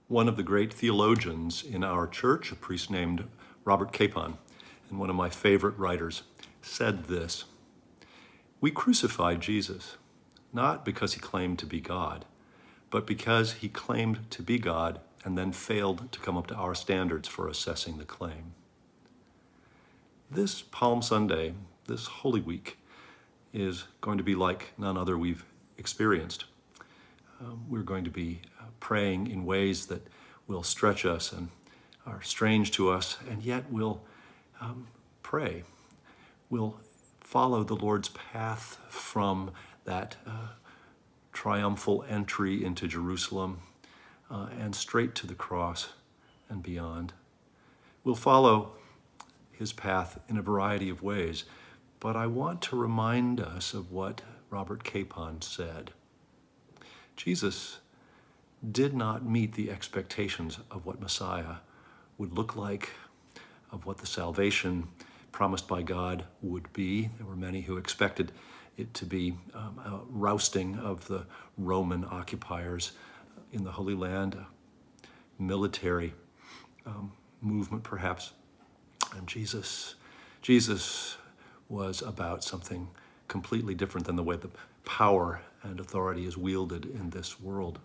One of the great theologians in our church, a priest named Robert Capon, and one of my favorite writers, said this: "We crucified Jesus, not because he claimed to be God, but because he claimed to be God and then failed to come up to our standards for assessing the claim." This Palm Sunday, this Holy Week, is going to be like none other we've experienced. We're going to be praying in ways that will stretch us and are strange to us, and yet will pray. We'll follow the Lord's path from that triumphal entry into Jerusalem and straight to the cross and beyond. We'll follow his path in a variety of ways, but I want to remind us of what Robert Capon said. Jesus did not meet the expectations of what Messiah would look like, of what the salvation promised by God would be. There were many who expected it to be a rousting of the Roman occupiers in the Holy Land, a military movement perhaps. And Jesus was about something completely different than the way the power and authority is wielded in this world.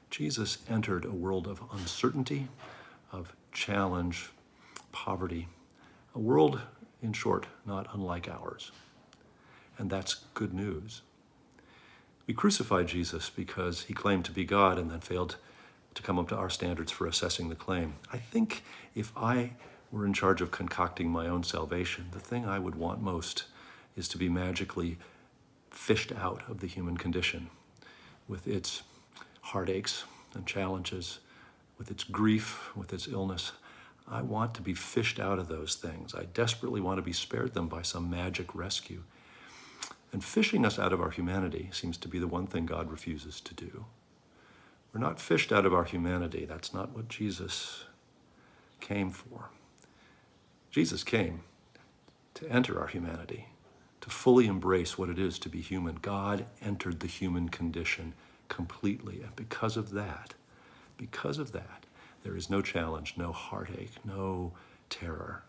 Jesus entered a world of uncertainty, of challenge, poverty, a world, in short, not unlike ours. And that's good news. We crucified Jesus because he claimed to be God and then failed to come up to our standards for assessing the claim. I think if I were in charge of concocting my own salvation, the thing I would want most is to be magically fished out of the human condition with its heartaches and challenges, with its grief, with its illness. I want to be fished out of those things. I desperately want to be spared them by some magic rescue. And fishing us out of our humanity seems to be the one thing God refuses to do. We're not fished out of our humanity. That's not what Jesus came for. Jesus came to enter our humanity, to fully embrace what it is to be human. God entered the human condition completely. And because of that, there is no challenge, no heartache, no terror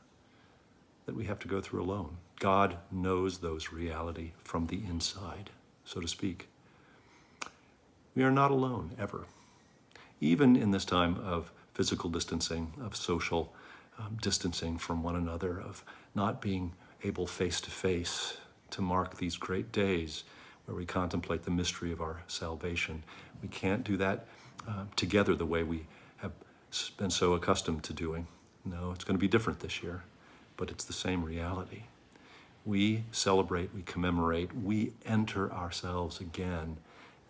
that we have to go through alone. God knows those reality from the inside, so to speak. We are not alone, ever. Even in this time of physical distancing, of social distancing from one another, of not being able face to face to mark these great days where we contemplate the mystery of our salvation. We can't do that together the way we have been so accustomed to doing. No, it's going to be different this year, but it's the same reality. We celebrate, we commemorate, we enter ourselves again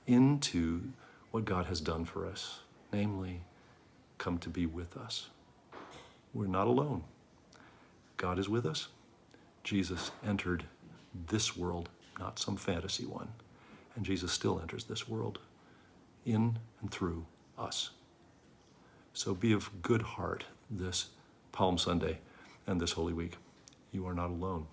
into what God has done for us, namely, come to be with us. We're not alone. God is with us. Jesus entered this world, not some fantasy one, and Jesus still enters this world in and through us. So be of good heart this Palm Sunday and this Holy Week. You are not alone.